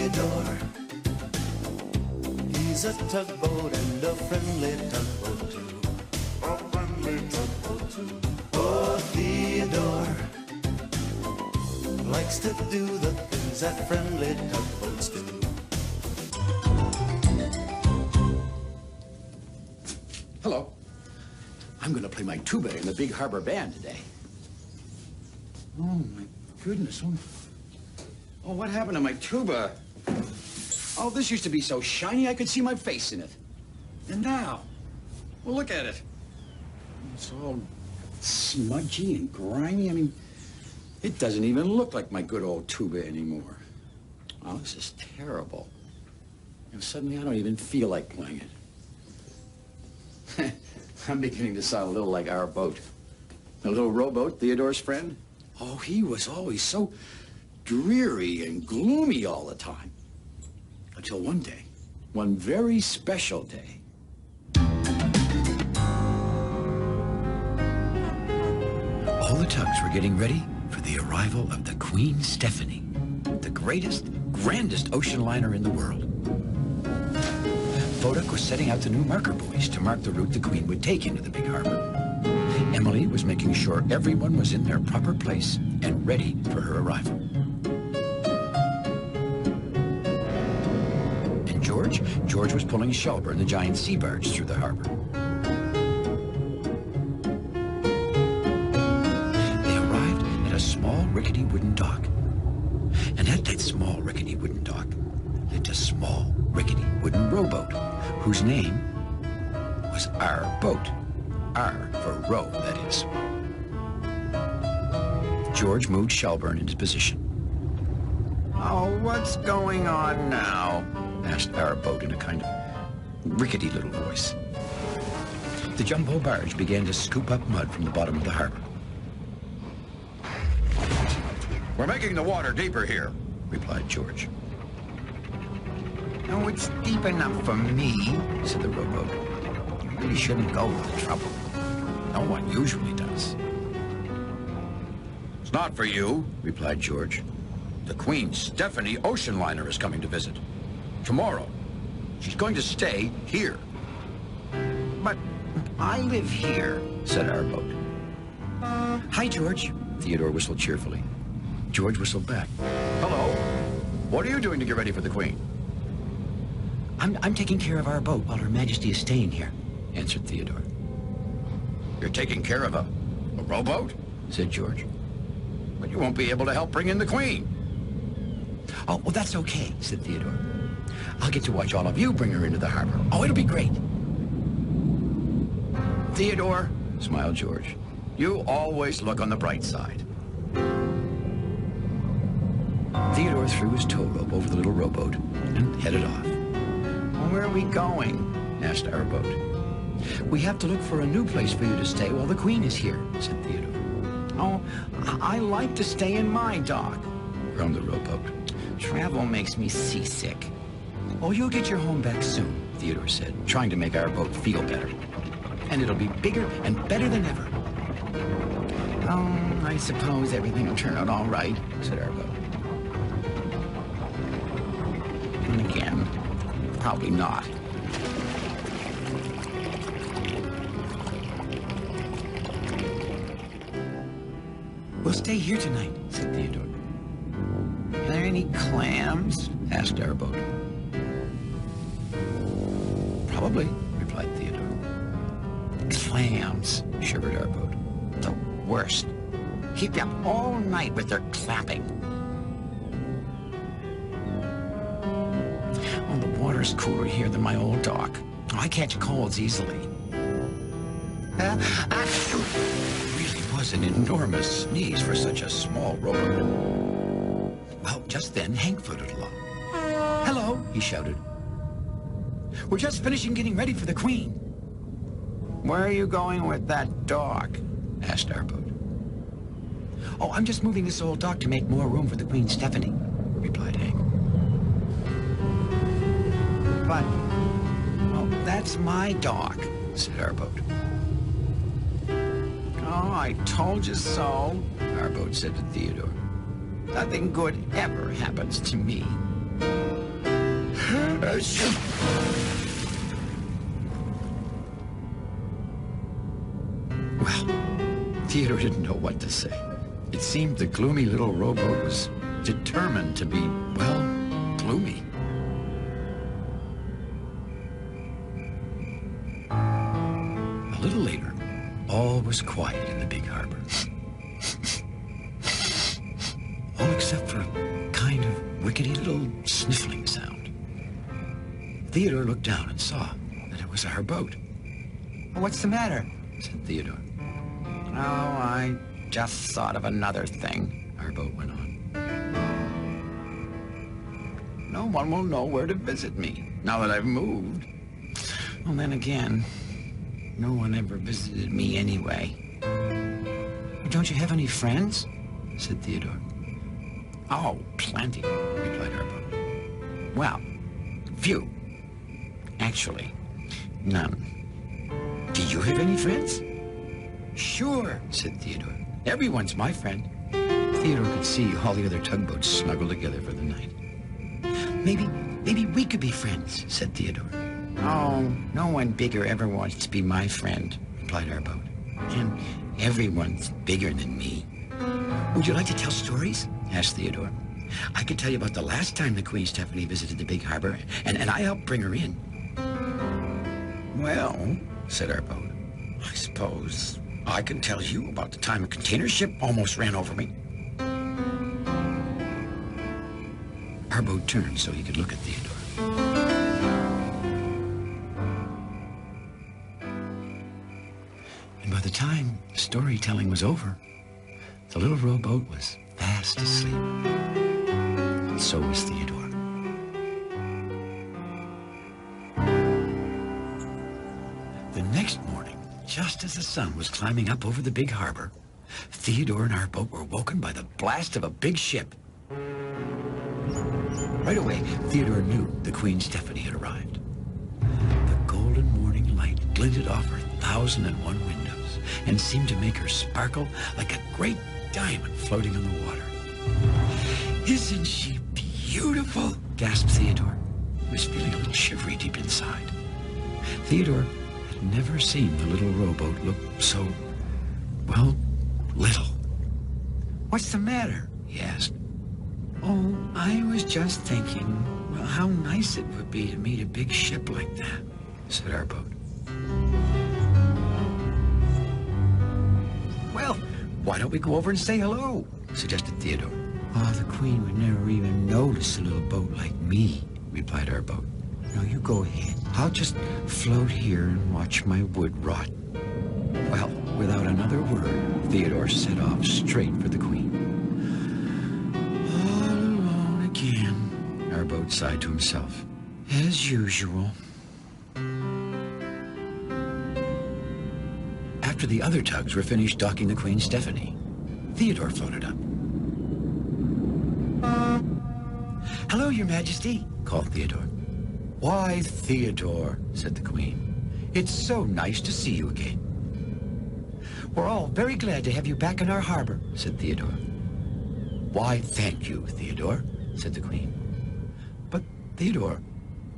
Theodore. He's a tugboat and a friendly tugboat too. A friendly tugboat too. Oh, Theodore likes to do the things that friendly tugboats do. Hello. I'm going to play my tuba in the big harbor band today. Oh, my goodness. Oh, what happened to my tuba? Oh, this used to be so shiny I could see my face in it. And now, well, look at it. It's all smudgy and grimy. I mean, it doesn't even look like my good old tuba anymore. Oh, this is terrible. And suddenly I don't even feel like playing it. I'm beginning to sound a little like R.Boat. The little rowboat, Theodore's friend. Oh, he was always so dreary and gloomy all the time. Until one day, one very special day. All the tugs were getting ready for the arrival of the Queen Stephanie, the greatest, grandest ocean liner in the world. Bodak was setting out the new marker buoys to mark the route the Queen would take into the big harbor. Emily was making sure everyone was in their proper place and ready for her arrival. And George was pulling Shelburne, the giant sea barge, through the harbor. They arrived at a small, rickety wooden dock. And at that small, rickety wooden dock lived a small, rickety wooden rowboat, whose name was R.Boat. R for row, that is. George moved Shelburne into position. Oh, what's going on now? Asked R.Boat in a kind of rickety little voice. The jumbo barge began to scoop up mud from the bottom of the harbor. We're making the water deeper here, replied George. No, it's deep enough for me, said the rowboat. You really shouldn't go to the trouble. No one usually does. It's not for you, replied George. The Queen Stephanie ocean liner is coming to visit. Tomorrow. She's going to stay here. But I live here, said R.Boat. Hi, George. Theodore whistled cheerfully. George whistled back. Hello. What are you doing to get ready for the Queen? I'm taking care of our boat while Her Majesty is staying here, answered Theodore. You're taking care of a rowboat? Said George. But you won't be able to help bring in the Queen. Oh, well, that's okay, said Theodore. I'll get to watch all of you bring her into the harbor. Oh, it'll be great. Theodore, smiled George, you always look on the bright side. Theodore threw his tow rope over the little rowboat and headed off. Where are we going? Asked R.Boat. We have to look for a new place for you to stay while the Queen is here, said Theodore. Oh, I like to stay in my dock, groaned the rowboat. Travel makes me seasick. Oh, you'll get your home back soon, Theodore said, trying to make R.Boat feel better. And it'll be bigger and better than ever. Oh, I suppose everything will turn out all right, said R.Boat. And again, probably not. We'll stay here tonight, said Theodore. Are there any clams? Asked R.Boat. Probably, replied Theodore. Clams, shivered R.Boat. The worst. Keep you up all night with their clapping. Oh, the water's cooler here than my old dock. Oh, I catch colds easily. Really was an enormous sneeze for such a small rowboat. Well, just then, Hank floated along. Hello, he shouted. We're just finishing getting ready for the Queen. Where are you going with that dock? Asked R.Boat. Oh, I'm just moving this old dock to make more room for the Queen Stephanie, replied Hank. But, well, that's my dock, said R.Boat. Oh, I told you so, R.Boat said to Theodore. Nothing good ever happens to me. Well, Theodore didn't know what to say. It seemed the gloomy little rowboat was determined to be, well, gloomy. A little later, all was quiet in the big harbor. All except for a kind of rickety little sniffling sound. Theodore looked down and saw that it was our boat. What's the matter? Said Theodore. Oh, I just thought of another thing, our boat went on. No one will know where to visit me now that I've moved. Well, then again, no one ever visited me anyway. Don't you have any friends? Said Theodore. Oh, plenty, replied our boat. Well, few. Actually, none. Do you have any friends? Sure, said Theodore. Everyone's my friend. Theodore could see all the other tugboats snuggled together for the night. Maybe we could be friends, said Theodore. Oh, no one bigger ever wants to be my friend, replied our boat. And everyone's bigger than me. Would you like to tell stories? Asked Theodore. I could tell you about the last time the Queen Stephanie visited the big harbor, and I helped bring her in. Well, said our boat, I suppose I can tell you about the time a container ship almost ran over me. Our boat turned so he could look at Theodore. And by the time storytelling was over, the little rowboat was fast asleep. And so was Theodore. The next morning, just as the sun was climbing up over the big harbor, Theodore and our boat were woken by the blast of a big ship. Right away, Theodore knew the Queen Stephanie had arrived. The golden morning light glinted off her 1,001 windows and seemed to make her sparkle like a great diamond floating on the water. Isn't she beautiful? Gasped Theodore. He was feeling a little shivery deep inside. Theodore had never seen the little rowboat look so, well, little. What's the matter? He asked. Oh, I was just thinking, well, how nice it would be to meet a big ship like that, said our boat. Well, why don't we go over and say hello, suggested Theodore. Oh, the Queen would never even notice a little boat like me, replied our boat. No, you go ahead. I'll just float here and watch my wood rot. Well, without another word, Theodore set off straight for the Queen. All alone again, our boat sighed to himself. As usual. After the other tugs were finished docking the Queen Stephanie, Theodore floated up. Hello, Your Majesty, called Theodore. Why, Theodore, said the Queen. It's so nice to see you again. We're all very glad to have you back in our harbor, said Theodore. Why, thank you, Theodore, said the Queen. But, Theodore,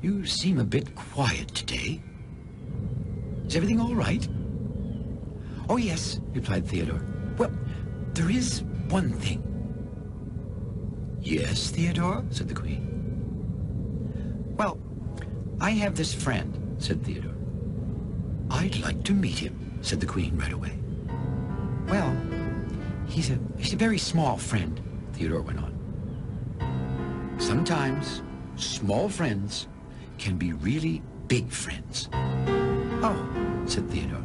you seem a bit quiet today. Is everything all right? Oh, yes, replied Theodore. Well, there is one thing. Yes, Theodore, said the Queen. Well, I have this friend, said Theodore. I'd like to meet him, said the Queen right away. Well, he's a very small friend, Theodore went on. Sometimes small friends can be really big friends. Oh, said Theodore.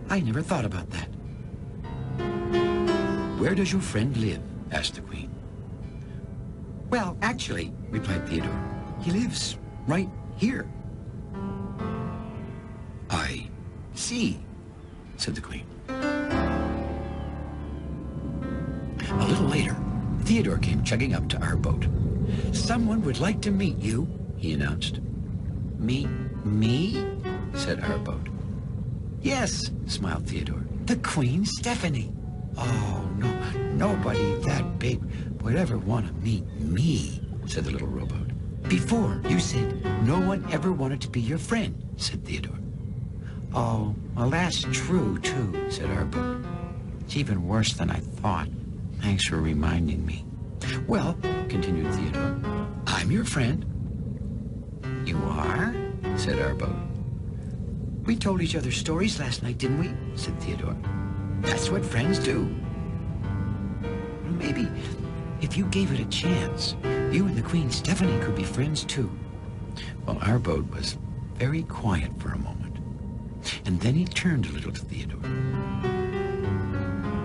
I never thought about that. Where does your friend live? Asked the Queen. Well, actually, replied Theodore, he lives right here. I see, said the Queen. A little later, Theodore came chugging up to our boat. Someone would like to meet you, he announced. Me? Said our boat. Yes, smiled Theodore. The Queen Stephanie. Oh, no, nobody that big would ever want to meet me, said the little rowboat. Before, you said no one ever wanted to be your friend, said Theodore. Oh, well, that's true, too, said R.Boat. It's even worse than I thought. Thanks for reminding me. Well, continued Theodore, I'm your friend. You are? Said R.Boat. We told each other stories last night, didn't we? Said Theodore. That's what friends do. Maybe if you gave it a chance, you and the Queen Stephanie could be friends too. Well, R.Boat was very quiet for a moment. And then he turned a little to Theodore.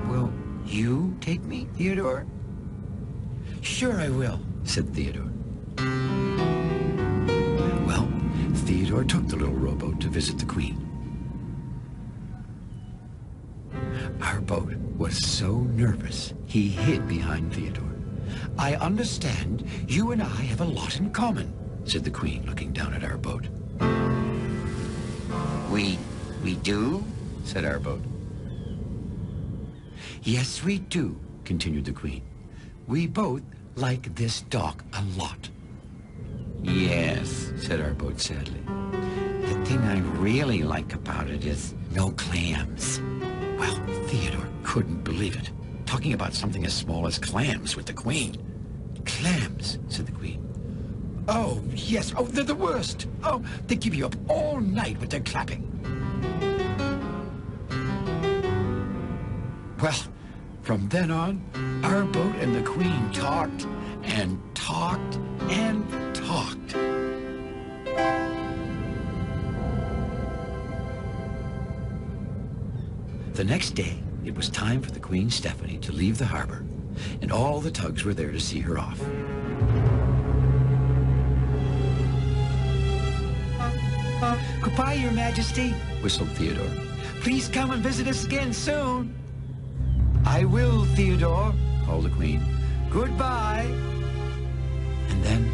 Will you take me, Theodore? Sure I will, said Theodore. Well, Theodore took the little rowboat to visit the Queen. R.Boat was so nervous, he hid behind Theodore. I understand you and I have a lot in common, said the Queen, looking down at R.Boat. We do? Said R.Boat. Yes, we do, continued the Queen. We both like this dock a lot. Yes, said R.Boat sadly. The thing I really like about it is no clams. Well, Theodore couldn't believe it. Talking about something as small as clams with the Queen. Clams, said the Queen. Oh, yes. Oh, they're the worst. Oh, they keep you up all night with their clapping. Well, from then on, R.Boat and the Queen talked and talked and talked. The next day, it was time for the Queen Stephanie to leave the harbor, and all the tugs were there to see her off. Goodbye, Your Majesty, whistled Theodore. Please come and visit us again soon. I will, Theodore, called the Queen. Goodbye. And then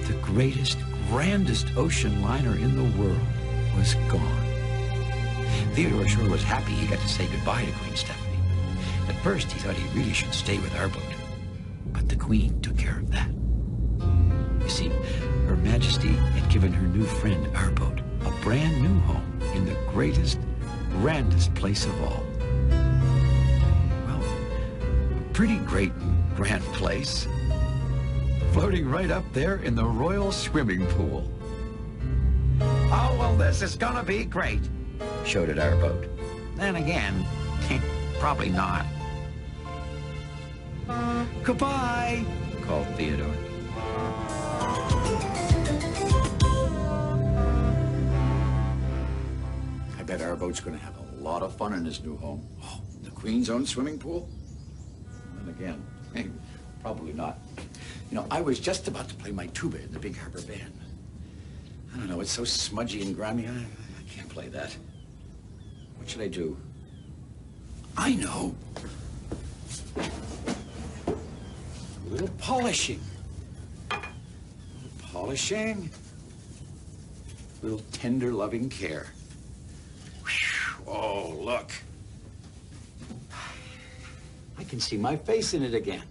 the greatest, grandest ocean liner in the world was gone. Theodore sure was happy he got to say goodbye to Queen Stephanie. At first, he thought he really should stay with R.Boat, but the Queen took care of that. You see, Her Majesty had given her new friend, R.Boat, a brand new home in the greatest, grandest place of all. Well, a pretty great and grand place, floating right up there in the royal swimming pool. Oh, well, this is gonna be great, shouted R.Boat. Then again, probably not. Goodbye, called Theodore. I bet R.Boat's going to have a lot of fun in his new home. Oh, the Queen's own swimming pool? And again, probably not. You know, I was just about to play my tuba in the Big Harbor Band. I don't know, it's so smudgy and grimy, I can't play that. What should I do? I know. A little polishing. A little polishing. A little tender, loving care. Whew. Oh, look. I can see my face in it again.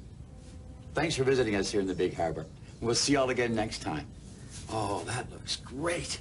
Thanks for visiting us here in the Big Harbor. We'll see y'all again next time. Oh, that looks great.